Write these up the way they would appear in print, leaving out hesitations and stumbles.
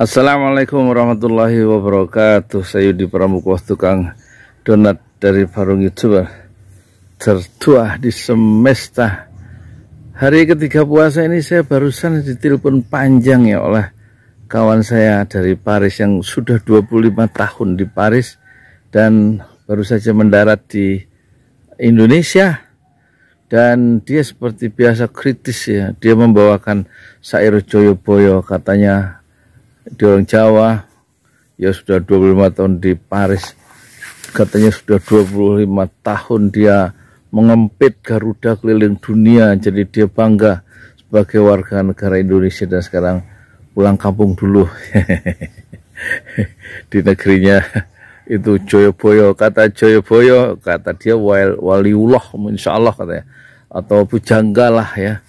Assalamualaikum warahmatullahi wabarakatuh. Saya Yudi Pramuko, tukang donat dari Parung YouTuber tertua di semesta. Hari ketiga puasa ini saya barusan ditelepon panjang ya oleh kawan saya dari Paris yang sudah 25 tahun di Paris dan baru saja mendarat di Indonesia. Dan dia seperti biasa kritis ya, dia membawakan syair Joyoboyo, katanya dia orang Jawa, ya sudah 25 tahun di Paris, katanya sudah 25 tahun dia mengempit Garuda keliling dunia, jadi dia bangga sebagai warga negara Indonesia dan sekarang pulang kampung dulu di negerinya itu Joyoboyo. Kata Joyoboyo, kata dia waliullah insya Allah katanya, atau pujangga lah ya.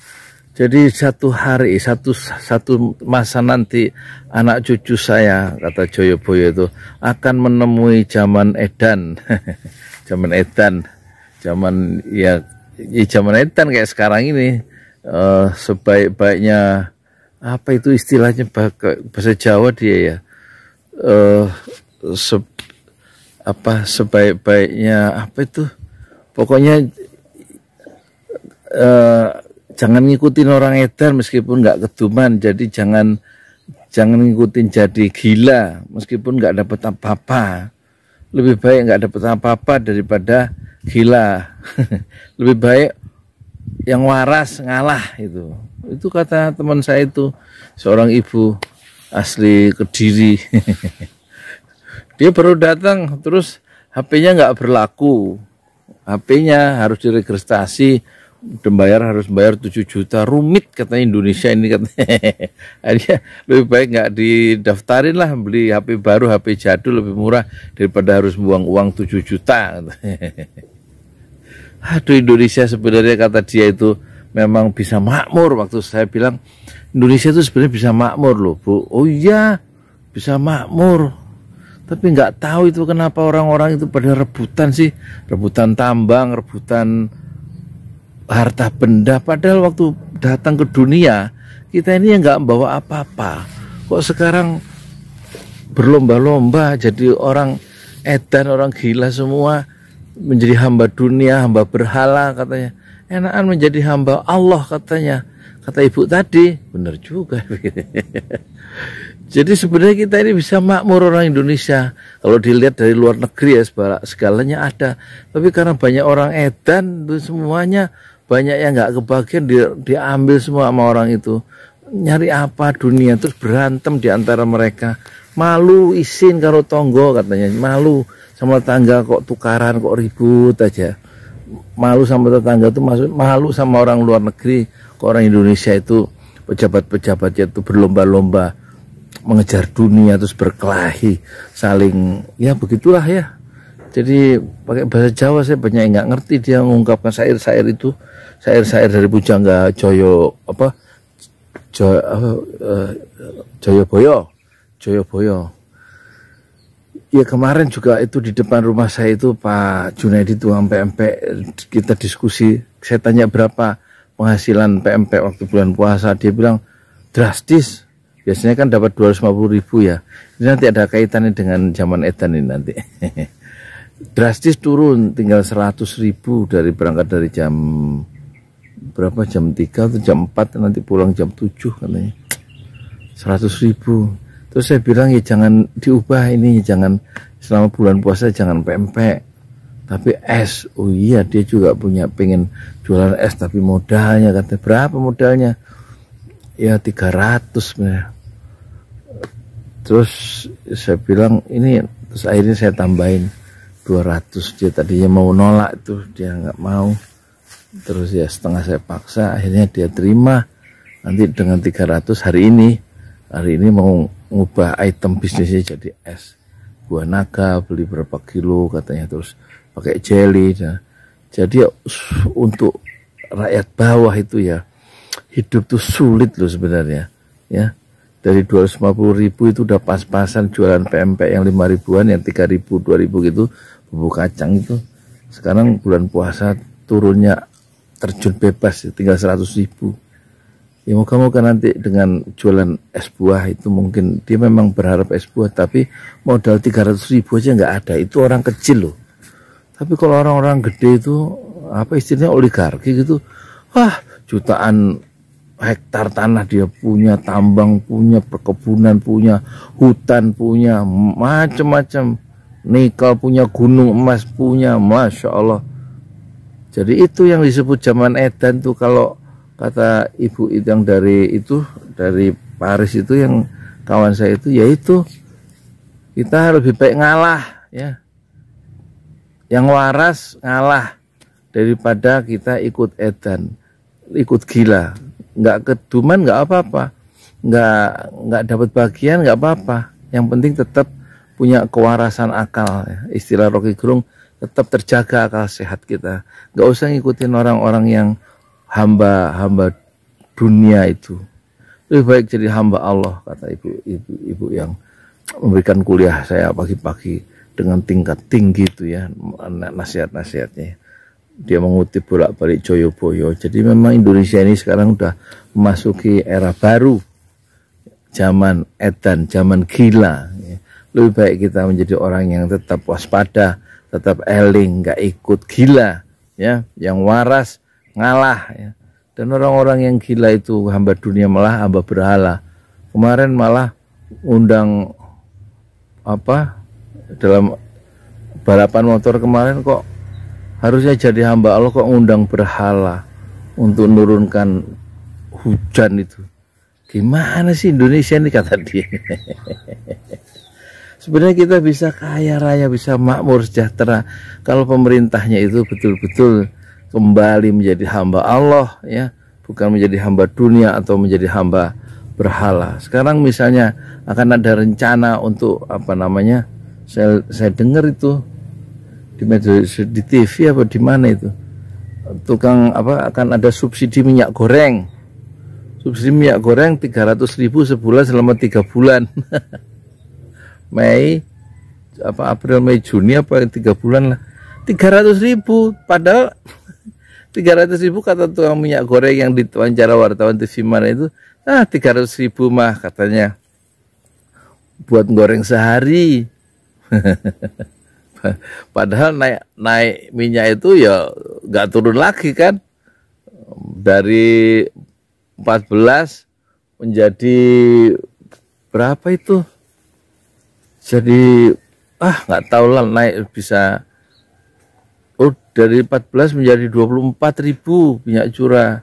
Jadi satu hari, satu masa nanti anak cucu saya, kata Joyoboyo itu, akan menemui zaman edan. Zaman edan, zaman edan kayak sekarang ini. Sebaik-baiknya, apa itu istilahnya bahasa Jawa dia ya, sebaik-baiknya apa itu, pokoknya jangan ngikutin orang edan meskipun nggak keduman, jadi jangan ngikutin jadi gila meskipun nggak dapat apa-apa. Lebih baik nggak dapat apa-apa daripada gila. Lebih baik yang waras ngalah. Itu kata teman saya itu, seorang ibu asli Kediri. Dia baru datang terus HP-nya nggak berlaku, HP-nya harus diregistrasi, harus bayar 7 juta, rumit katanya Indonesia ini, katanya. Akhirnya lebih baik nggak didaftarin lah, beli HP baru, HP jadul lebih murah daripada harus buang uang 7 juta. Aduh, Indonesia sebenarnya kata dia itu memang bisa makmur. Waktu saya bilang Indonesia itu sebenarnya bisa makmur loh Bu. Oh iya bisa makmur, tapi nggak tahu itu kenapa orang-orang itu pada rebutan sih, rebutan tambang, rebutan harta benda, padahal waktu datang ke dunia kita ini yang nggak membawa apa-apa. Kok sekarang berlomba-lomba jadi orang edan, orang gila semua, menjadi hamba dunia, hamba berhala katanya. Enakan menjadi hamba Allah katanya, kata ibu tadi. Bener juga. Jadi sebenarnya kita ini bisa makmur orang Indonesia. Kalau dilihat dari luar negeri ya segalanya ada, tapi karena banyak orang edan itu semuanya, banyak yang nggak kebagian, diambil semua sama orang itu. Nyari apa dunia, terus berantem di antara mereka. Malu isin karo tonggo katanya, malu sama tetangga kok tukaran, kok ribut aja. Malu sama tetangga itu malu sama orang luar negeri. Kok orang Indonesia itu pejabat-pejabatnya itu berlomba-lomba mengejar dunia, terus berkelahi, saling, ya begitulah ya. Jadi pakai bahasa Jawa saya banyak yang nggak ngerti. Dia mengungkapkan syair-syair itu, syair-syair dari pujangga Joyoboyo. Ya kemarin juga itu di depan rumah saya itu Pak Junaidi tukang PMP, kita diskusi. Saya tanya berapa penghasilan PMP waktu bulan puasa, dia bilang drastis. Biasanya kan dapat 250.000 ya. Ini nanti ada kaitannya dengan zaman edan ini nanti. Drastis turun, tinggal 100.000 dari berangkat dari jam berapa, jam 3 atau jam 4, nanti pulang jam 7 katanya. 100.000. Terus saya bilang ya jangan diubah ini, jangan selama bulan puasa jangan PMP, tapi es. Oh iya, dia juga pengen jualan es, tapi modalnya katanya berapa modalnya? Ya 300 sebenarnya. Terus saya bilang ini, terus akhirnya saya tambahin 200. Dia tadinya mau nolak itu, dia nggak mau. Terus ya setengah saya paksa, akhirnya dia terima. Nanti dengan 300 hari ini mau ngubah item bisnisnya jadi es buah naga, beli berapa kilo katanya, terus pakai jelly. Nah, jadi untuk rakyat bawah itu ya, hidup tuh sulit loh sebenarnya ya. Dari 250.000 itu udah pas-pasan jualan PMP yang 5.000-an, yang 3.000, 2.000 gitu, bubuk kacang itu. Sekarang bulan puasa turunnya terjun bebas, tinggal 100.000. Ya moga-moga nanti dengan jualan es buah itu mungkin dia memang berharap es buah, tapi modal 300.000 aja nggak ada. Itu orang kecil loh. Tapi kalau orang-orang gede itu apa istilahnya oligarki gitu, wah jutaan hektar tanah dia punya, tambang punya, perkebunan punya, hutan punya, macam-macam, nikel punya, gunung emas punya, masya Allah. Jadi itu yang disebut zaman edan tuh, kalau kata ibu yang dari Paris itu, yang kawan saya itu, yaitu kita lebih baik ngalah ya, yang waras ngalah daripada kita ikut edan, ikut gila. Nggak keduman nggak apa-apa, nggak dapat bagian nggak apa-apa, yang penting tetap punya kewarasan akal ya. Istilah Rocky Gerung, tetap terjaga akal sehat kita, nggak usah ngikutin orang-orang yang hamba dunia itu. Lebih baik jadi hamba Allah, kata ibu yang memberikan kuliah saya pagi-pagi dengan tingkat tinggi itu ya, nasihat-nasihatnya. Dia mengutip bolak-balik Joyoboyo. Jadi memang Indonesia ini sekarang udah memasuki era baru, zaman edan, zaman gila. Lebih baik kita menjadi orang yang tetap waspada, tetap eling, nggak ikut gila ya, yang waras ngalah ya. Dan orang-orang yang gila itu hamba dunia, malah hamba berhala. Kemarin malah undang apa dalam balapan motor kemarin, kok harusnya jadi hamba Allah kok ngundang berhala untuk menurunkan hujan itu. Gimana sih Indonesia ini, kata dia. Sebenarnya kita bisa kaya raya, bisa makmur sejahtera kalau pemerintahnya itu betul-betul kembali menjadi hamba Allah ya, bukan menjadi hamba dunia atau menjadi hamba berhala. Sekarang misalnya akan ada rencana untuk apa namanya, saya dengar itu di media, di TV apa di mana itu, tukang apa, akan ada subsidi minyak goreng. Subsidi minyak goreng 300.000 sebulan selama 3 bulan. Mei apa April Mei Juni apa 3 bulan lah, 300.000. Padahal 300.000 kata tukang minyak goreng yang diwawancara wartawan TV mana itu, 300.000 mah katanya buat goreng sehari. Padahal naik minyak itu ya nggak turun lagi kan, dari 14 menjadi berapa itu, jadi nggak tahu lah, naik bisa dari 14 menjadi 24.000 minyak curah,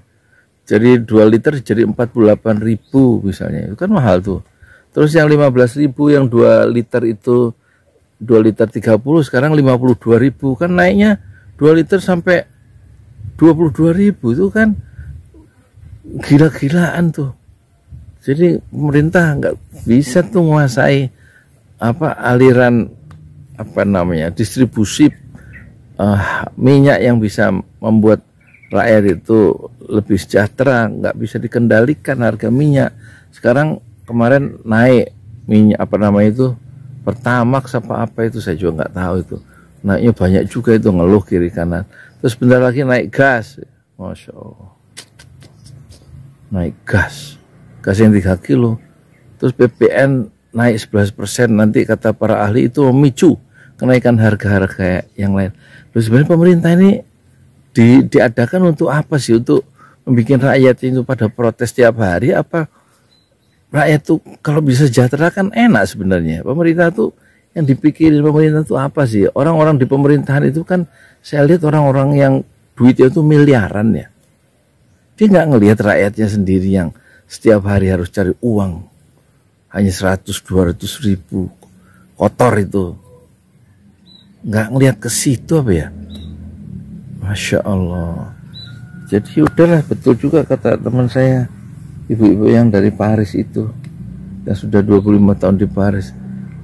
jadi 2 liter jadi 48.000 misalnya, itu kan mahal tuh. Terus yang 15.000 yang 2 liter itu, 2 liter 30 sekarang 52.000, kan naiknya 2 liter sampai 22.000, itu kan gila-gilaan tuh. Jadi pemerintah nggak bisa tuh menguasai apa aliran apa namanya distribusi minyak yang bisa membuat rakyat itu lebih sejahtera. Nggak bisa dikendalikan harga minyak. Sekarang kemarin naik minyak apa namanya itu, Pertamax apa itu, saya juga nggak tahu itu. Naiknya banyak juga itu, ngeluh kiri kanan. Terus bentar lagi naik gas, masya Allah, naik gas yang 3 kilo. Terus BPN naik 11%, nanti kata para ahli itu memicu kenaikan harga-harga yang lain. Terus sebenarnya pemerintah ini diadakan untuk apa sih? Untuk membuat rakyat itu pada protes tiap hari? Apa rakyat tuh kalau bisa sejahtera kan enak sebenarnya? Pemerintah tuh yang dipikirin pemerintah tuh apa sih? Orang-orang di pemerintahan itu kan saya lihat orang-orang yang duitnya itu miliaran ya. Dia nggak ngelihat rakyatnya sendiri yang setiap hari harus cari uang hanya 100-200 ribu kotor itu. Nggak ngelihat ke situ apa ya, masya Allah. Jadi udahlah, betul juga kata teman saya, ibu-ibu yang dari Paris itu, yang sudah 25 tahun di Paris.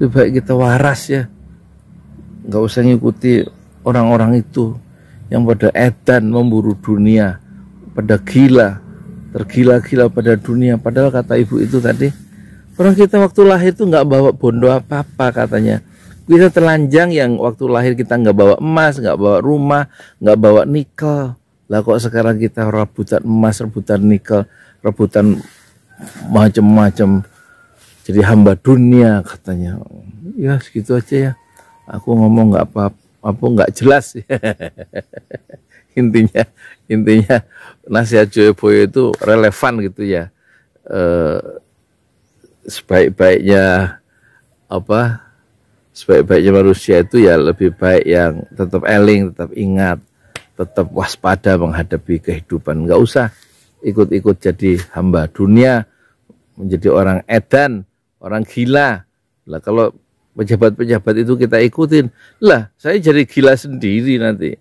Lebih baik kita waras ya, nggak usah ngikuti orang-orang itu yang pada edan memburu dunia, pada gila, tergila-gila pada dunia. Padahal kata ibu itu tadi, orang kita waktu lahir itu nggak bawa bondo apa-apa katanya. Kita telanjang yang waktu lahir kita nggak bawa emas, nggak bawa rumah, nggak bawa nikel. Lah kok sekarang kita rebutan emas, rebutan nikel, rebutan macam-macam, jadi hamba dunia katanya. Ya segitu aja ya, aku ngomong nggak apa-apa, nggak jelas. intinya nasihat Joyoboyo itu relevan gitu ya. Sebaik-baiknya manusia itu ya lebih baik yang tetap eling, tetap ingat, tetap waspada menghadapi kehidupan. Nggak usah ikut-ikut jadi hamba dunia, menjadi orang edan, orang gila. Lah kalau pejabat-pejabat itu kita ikutin, lah saya jadi gila sendiri nanti.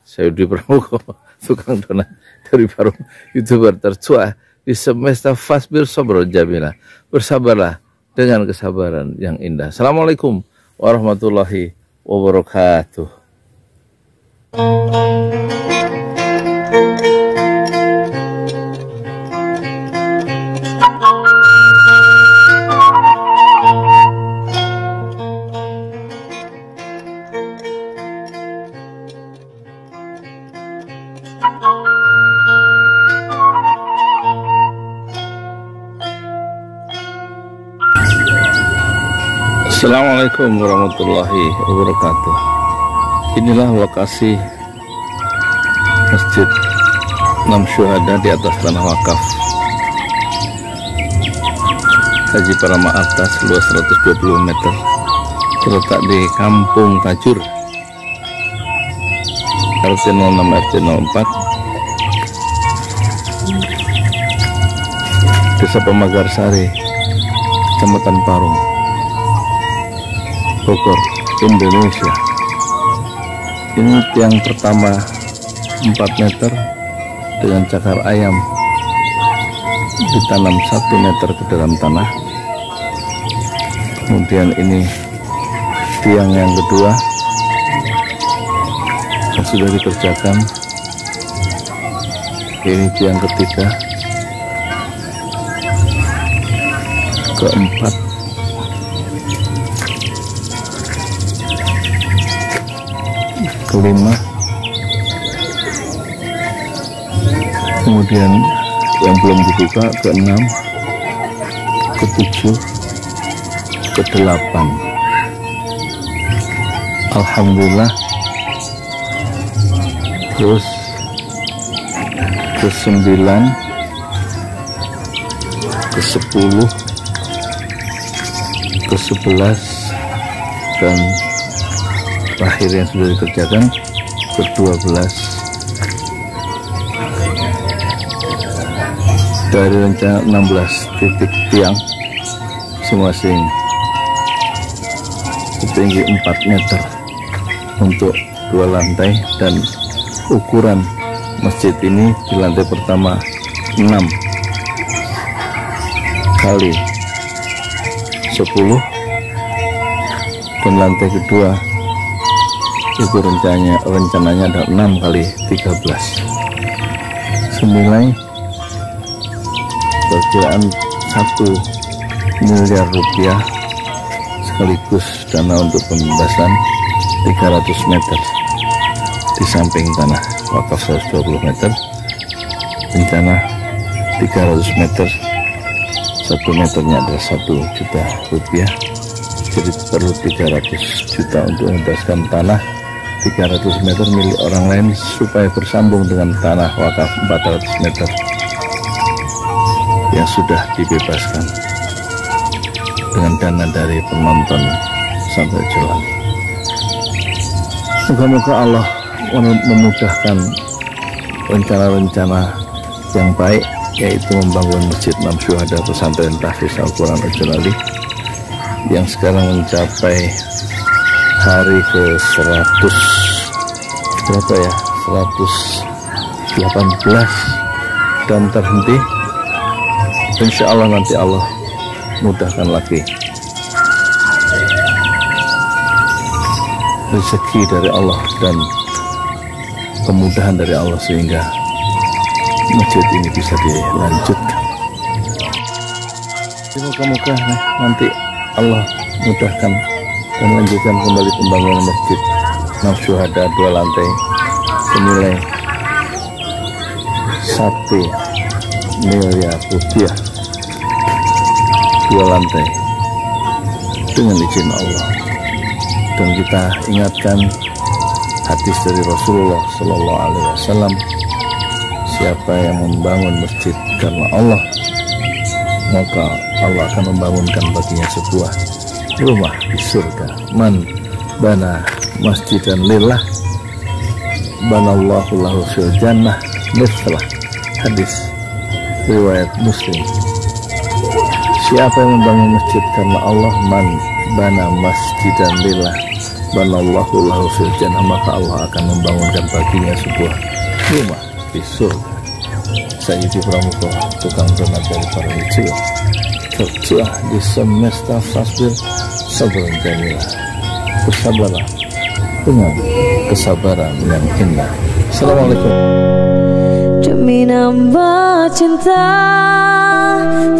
Saya Yudi Pramuko, tukang donat dari Parung, YouTuber tertua di semesta Fasbir Sobro Jamila. Bersabarlah dengan kesabaran yang indah. Assalamualaikum warahmatullahi wabarakatuh. Assalamualaikum warahmatullahi wabarakatuh. Inilah lokasi Masjid 6 Syuhada di atas tanah wakaf Haji Parama Atas, luas 120 meter, terletak di Kampung Tajur, RT 06 RT 04, Desa Pemagarsari, Kecamatan Parung, Bogor, Indonesia. Ini tiang pertama 4 meter dengan cakar ayam, ditanam 1 meter ke dalam tanah. Kemudian ini tiang yang kedua yang sudah dikerjakan. Ini tiang ketiga, keempat, kelima, kemudian yang belum dibuka keenam, ketujuh, kedelapan. Alhamdulillah. Terus ke-9, ke-10, ke-11, dan terakhir yang sudah dikerjakan ke-12. Dari rencana 16 titik tiang, masing-masing setinggi 4 meter untuk 2 lantai, dan ukuran masjid ini di lantai pertama 6 kali 10, dan lantai kedua itu rencananya ada 6 kali 13, senilai perkiraan 1 miliar rupiah, sekaligus dana untuk pembebasan 300 meter di samping tanah wakaf 120 meter, rencana 300 meter, 1 meternya adalah 1 juta rupiah, jadi perlu 300 juta untuk membebaskan tanah 300 meter milik orang lain supaya bersambung dengan tanah wakaf 400 meter yang sudah dibebaskan dengan dana dari penonton sampai jalan. Moga-moga Allah memudahkan rencana-rencana yang baik, yaitu membangun Masjid 6 Syuhada Pesantren Tahfiz Al-Quran Al-Jalali yang sekarang mencapai hari ke 100 berapa ya, 118, dan terhenti. Insya Allah nanti Allah mudahkan lagi, rezeki dari Allah dan kemudahan dari Allah sehingga masjid ini bisa dilanjutkan. Moga-moga nanti Allah mudahkan dan lanjutkan kembali pembangunan Masjid 6 Syuhada 2 lantai senilai 1 miliar rupiah, 2 lantai dengan izin Allah. Dan kita ingatkan hadis dari Rasulullah Sallallahu Alaihi Wasallam, siapa yang membangun masjid karena Allah, maka Allah akan membangunkan baginya sebuah rumah di surga. Man bana masjidan lillah banallahu lahu fil jannah mithlah. Hadis riwayat Muslim. Siapa yang membangun masjid karena Allah, man bana masjidan lillah banallahu lahu fil jannah, maka Allah akan membangunkan baginya sebuah rumah di surga. Sayyidi Pramuka, tukang donat dari para hijau, terjuah di semesta fasbil sabaran jamilah. Bersabarlah dengan kesabaran yang indah. Assalamualaikum. Demi nambah cinta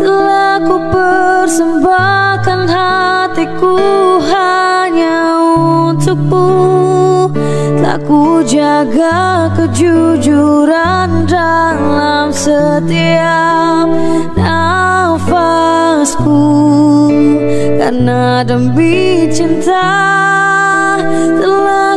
telah ku persembahkan hatiku hanya untukmu. Telah ku jaga kejujuran dalam setiap nafasku, karena demi cinta telah